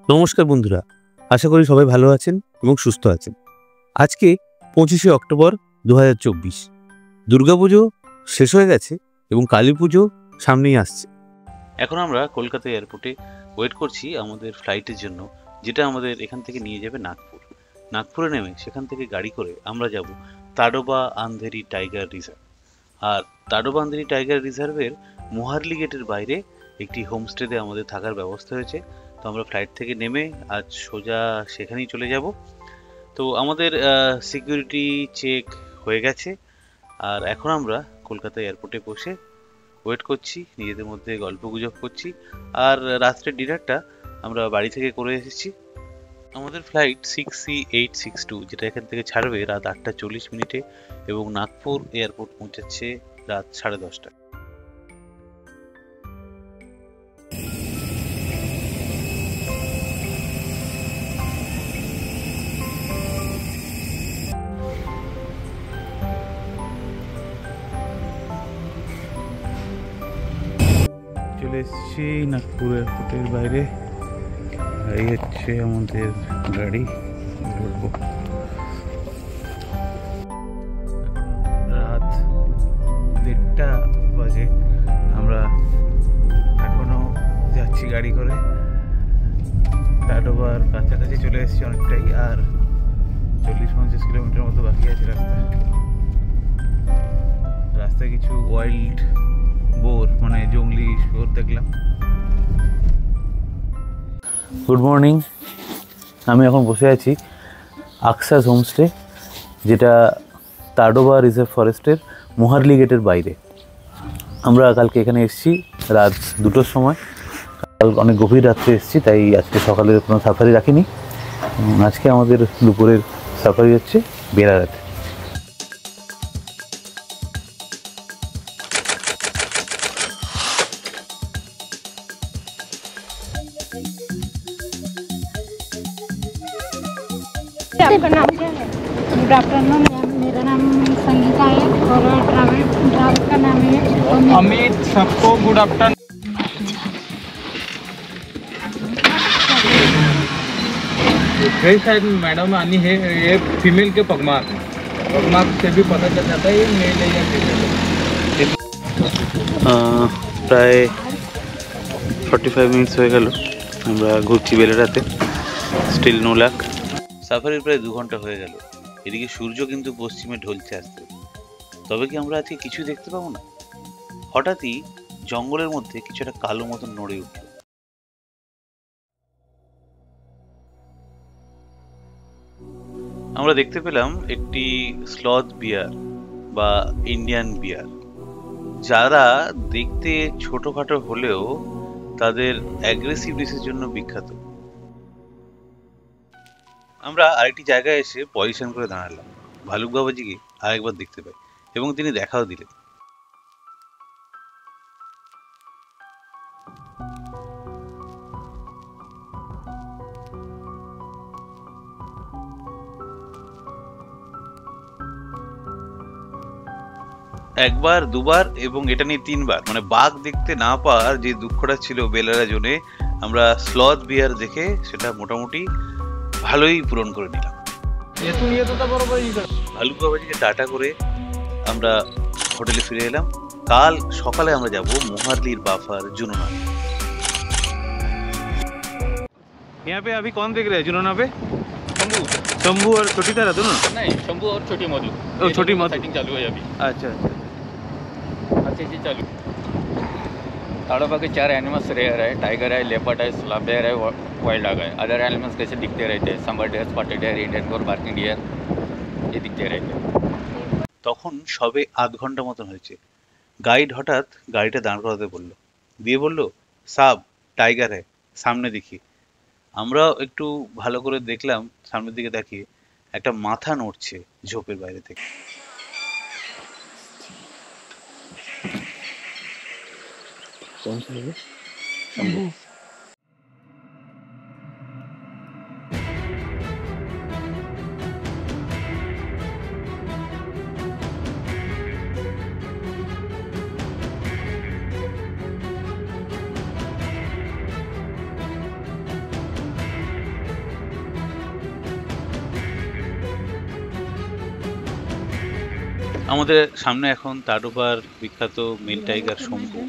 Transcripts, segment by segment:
নমস্কার বন্ধুরা, আশা করি সবাই ভালো আছেন এবং সুস্থ আছেন। আজকে 25শে অক্টোবর 2024। দুর্গাপুজো শেষ হয়ে গেছে এবং কালী পুজো সামনেই আসছে। এখন আমরা কলকাতা এয়ারপোর্টে ওয়েট করছি আমাদের ফ্লাইটের জন্য, যেটা আমাদের এখান থেকে নিয়ে যাবে নাগপুর। নাগপুরে নেমে সেখান থেকে গাড়ি করে আমরা যাব তাডোবা আন্ধেরি টাইগার রিজার্ভ। আর তাডোবা আন্ধেরি টাইগার রিজার্ভের মোহারলি গেটের বাইরে একটি হোমস্টেতে আমাদের থাকার ব্যবস্থা হয়েছে। তো আমরা ফ্লাইট থেকে নেমে আজ সোজা সেখানেই চলে যাব। তো আমাদের সিকিউরিটি চেক হয়ে গেছে, আর এখন আমরা কলকাতা এয়ারপোর্টে বসে ওয়েট করছি, নিজেদের মধ্যে গল্প গুজব করছি। আর রাত্রের ডিনারটা আমরা বাড়ি থেকে করে এসেছি। আমাদের ফ্লাইট 6C862, যেটা এখান থেকে ছাড়বে রাত 8:40 এবং নাগপুর এয়ারপোর্ট পৌঁছাচ্ছে রাত 10:30। চলে এসেছি নাগপুর এয়ারপোর্টের বাইরে। এই হচ্ছে আমাদের গাড়ি। রাত 1:30 বাজে, আমরা এখনো যাচ্ছি গাড়ি করে। তাডোবার কাছাকাছি চলে এসেছি অনেকটাই, আর 40-50 কিলোমিটার মতো বাকি আছে রাস্তায় কিছু ওয়াইল্ড বোর মানে জঙ্গলি শুয়োর দেখলাম। গুড মর্নিং, আমি এখন বসে আছি আকসাস হোমস্টে, যেটা তাডোবা রিজার্ভ ফরেস্টের মোহারলি গেটের বাইরে। আমরা কালকে এখানে এসেছি রাত 2টোর সময়। কাল অনেক গভীর রাত্রে এসেছি, তাই আজকে সকালের কোনো সাফারি রাখিনি। আজকে আমাদের দুপুরের সাফারি হচ্ছে বেলারাতে। आपका नाम क्या है? गुड आफ्टरनून, मेरा नाम संगीता है और ड्राइवर का नाम है अमित। सबको गुड आफ्टरनून। शायद मैडम आनी है, ये फीमेल के पगमार्क से भी पता चल जाता है ये मेल है या फीमेल। প্রায় 45 মিনিটস হয়ে গেল আমরা ঘুরছি বেলারাতে। Still no luck. সাফারির প্রায় 2 ঘন্টা হয়ে গেল। এদিকে সূর্য কিন্তু পশ্চিমে ঢলছে আসতে। তবে কি আমরা আজকে কিছু দেখতে পাবো না? হঠাৎই জঙ্গলের মধ্যে কিছু একটা কালো মতন নড়ে উঠল। আমরা দেখতে পেলাম একটি স্লথ বিয়ার বা ইন্ডিয়ান বিয়ার, যারা দেখতে ছোটখাটো হলেও তাদের অ্যাগ্রেসিভনেসের জন্য বিখ্যাত। আমরা আরেকটি জায়গায় এসে পজিশন করে দাঁড়ালাম। ভালুক বাবাজিকে আরেকবার দেখতে পাই এবং তিনি দেখাও দিলেন। একবার, দুবার এবং এটা নিয়ে 3বার, মানে বাঘ দেখতে না পাওয়ার যে দুঃখটা ছিল বেলারা জোনে, আমরা স্লথ বিয়ার দেখে সেটা মোটামুটি ভালোই পূরণ করে নিলাম। ভালুক বাবাজিকে টাটা করে আমরা হোটেলে ফিরে এলাম। কাল সকালে আমরা যাব मोहारलीर बाफर जुनोना। यहाँ पे अभी कौन देख रहे हैं जुनोना पे? शंभू और छोटी तारा दोनों? नहीं, शंभू और छोटी मधु। छोटी मधु सेटिंग चालू है अभी। अच्छा अच्छी चालू। ताड़ोबा के 4 एनिमल्स रेयर है, टाइगर है, लेपर्ड है, स्लैब बेयर है, वाइल्ड डॉग है। अदर एनिमल्स कैसे दिखते रहते हैं, sambar deer, spotted deer, Indian gaur, barking deer, ये दिखते रहते हैं। তখন সবে 8 ঘন্টা মতন হয়েছে। গাইড হঠাৎ গাড়িটা দাঁড় করাতে বলল, দিয়ে বলল, সাব টাইগার হ্যাঁ, সামনে দেখি। আমরাও একটু ভালো করে দেখলাম, সামনের দিকে তাকিয়ে একটা মাথা নড়ছে ঝোপের বাইরে থেকে। আমাদের সামনে এখন তাডোবার বিখ্যাত মেল টাইগার শম্ভু,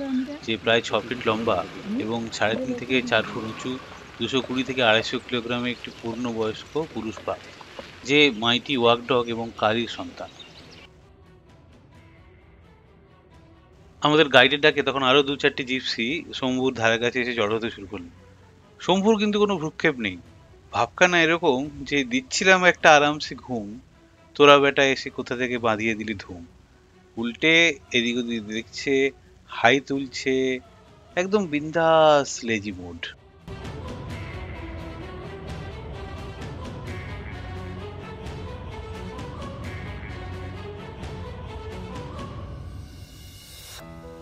যে প্রায় 6 ফিট লম্বা এবং 3.5 থেকে 4 ফুট উঁচু, 220 থেকে 250 কিলোগ্রামের একটি পূর্ণবয়স্ক পুরুষ বাঘ, যে মাইটি ওয়াক ডগ এবং কারির সন্তান। আমাদের গাইডের ডাকে তখন আরো 2-4টি জিপসি শম্ভুর ধারে কাছে এসে জড়ো হতে শুরু করলো। শম্ভুর কিন্তু কোনো ভ্রুক্ষেপ নেই, ভাবখানা এরকম যে দিচ্ছিলাম একটা আরামসে ঘুম, তোরা বেটা এসে কোথা থেকে বাঁধিয়ে দিলি ধুম। উল্টে এদিক ওদিক দেখছে, হাই তুলছে, একদম বিন্দাস লেজি মুড।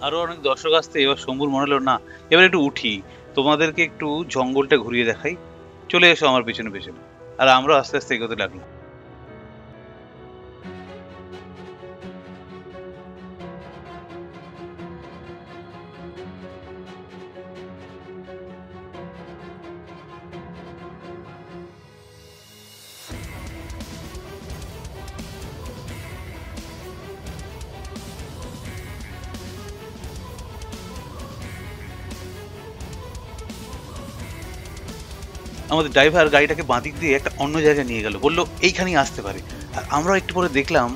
আরো অনেক দর্শক আসতে এবার শম্ভুর মনে হলো, না এবার একটু উঠি, তোমাদেরকে একটু জঙ্গলটা ঘুরিয়ে দেখাই, চলে এসো আমার পেছনে পেছনে। আর আমরা আস্তে আস্তে এগোতে লাগলাম। আমাদের ড্রাইভার গাড়িটাকে বাঁদিক দিয়ে একটা অন্য জায়গায় নিয়ে গেল, বললো এইখানেই আসতে পারে। আর আমরা একটু পরে দেখলাম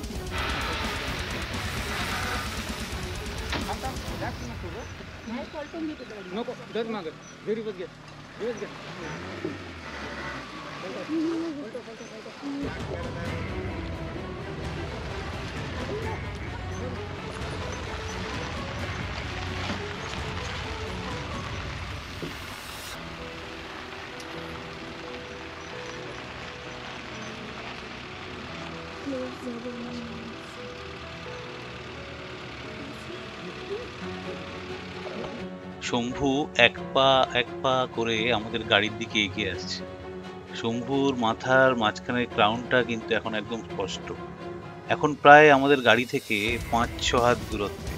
শম্ভু এক পা করে আমাদের গাড়ির দিকে এগিয়ে আসছে। শম্ভুর মাথার মাঝখানের ক্রাউনটা কিন্তু এখন একদম স্পষ্ট, এখন প্রায় আমাদের গাড়ি থেকে 5-6 হাত দূরত্বে।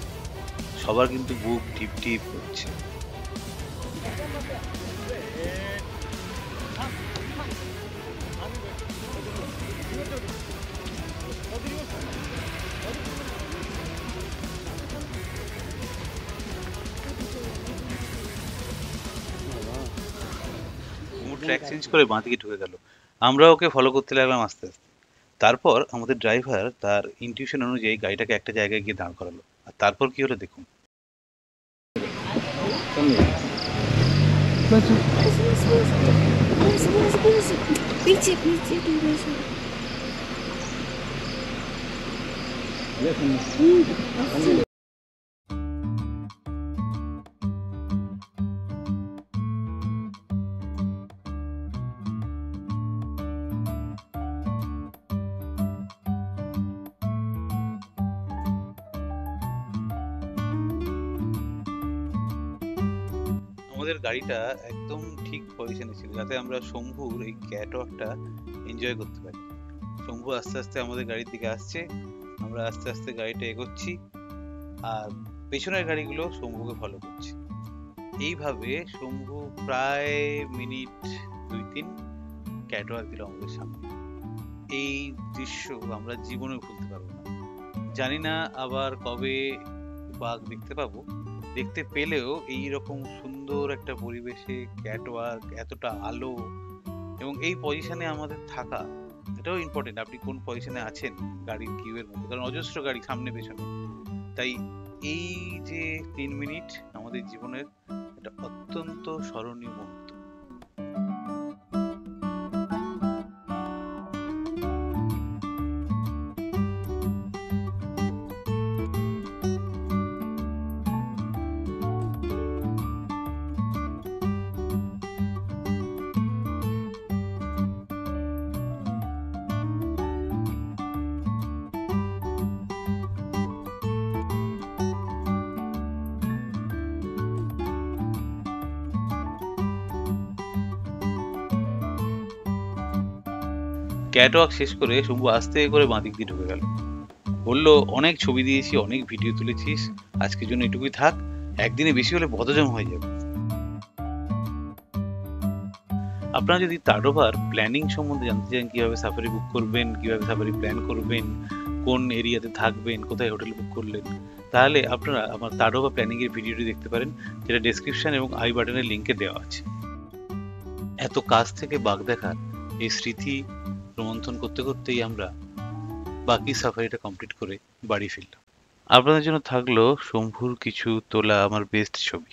সবার কিন্তু বুক টিপ টিপ করছে। ট্র্যাক চেঞ্জ করে বাঁদিকে ঢুকে গেল, আমরা ওকে ফলো করতে লাগলাম আস্তে আস্তে। তারপর আমাদের ড্রাইভার তার ইনটিউশন অনুযায়ী গাড়িটাকে একটা জায়গায় গিয়ে দাঁড় করালো। আর তারপর কি হলো দেখুন। আমাদের গাড়িটা একদম ঠিক পজিশনে ছিল, যাতে আমরা শম্ভুর এই ক্যাটওয়াকটা এনজয় করতে পারি। শম্ভু আস্তে আস্তে আমাদের গাড়ির দিকে আসছে, আমরা আস্তে আস্তে গাড়িটা এগোচ্ছি, আর পেছনের গাড়িগুলো শম্ভুকে ফলো করছে। এইভাবে শম্ভু প্রায় মিনিট 2-3 ক্যাটওয়াক দিল আমাদের সামনে। এই দৃশ্য আমরা জীবনে ভুলতে পারবো না। জানি না আবার কবে বাঘ দেখতে পাবো, দেখতে পেলেও এইরকম সুন্দর একটা পরিবেশে ক্যাটওয়াক, এতটা আলো এবং এই পজিশনে আমাদের থাকা, এটাও ইম্পর্টেন্ট। আপনি কোন পজিশনে আছেন গাড়ির কিউয়ের মধ্যে, কারণ অজস্র গাড়ি সামনে পেছনে। তাই এই যে 3 মিনিট আমাদের জীবনের একটা অত্যন্ত স্মরণীয় মুহূর্ত। ক্যাটওয়াক শেষ করে শম্ভু আস্তে করে বাঁদিক দিয়ে ঢুকে গেল, বলল অনেক ছবি দিয়েছি, অনেক ভিডিও তুলেছিস, আজকের জন্য এটুকুই থাক, একদিনে বেশি হলে বদহজম হয়ে যাবে। আপনারা যদি তাডোবার প্ল্যানিং সম্বন্ধে জানতে চান, কিভাবে সাফারি বুক করবেন, কিভাবে সাফারি প্ল্যান করবেন, কোন এরিয়াতে থাকবেন, কোথায় হোটেল বুক করলেন, তাহলে আপনারা আমার তাডোবা প্ল্যানিংয়ের ভিডিওটি দেখতে পারেন, যেটা ডেসক্রিপশন এবং আই বাটনের লিঙ্কে দেওয়া আছে। এত কাছ থেকে বাঘ দেখার এই স্মৃতি রোমন্থন করতে করতেই আমরা বাকি সাফারিটা কমপ্লিট করে বাড়ি ফিরলাম। আপনাদের জন্য থাকলো শম্ভুর কিছু তোলা আমার বেস্ট ছবি।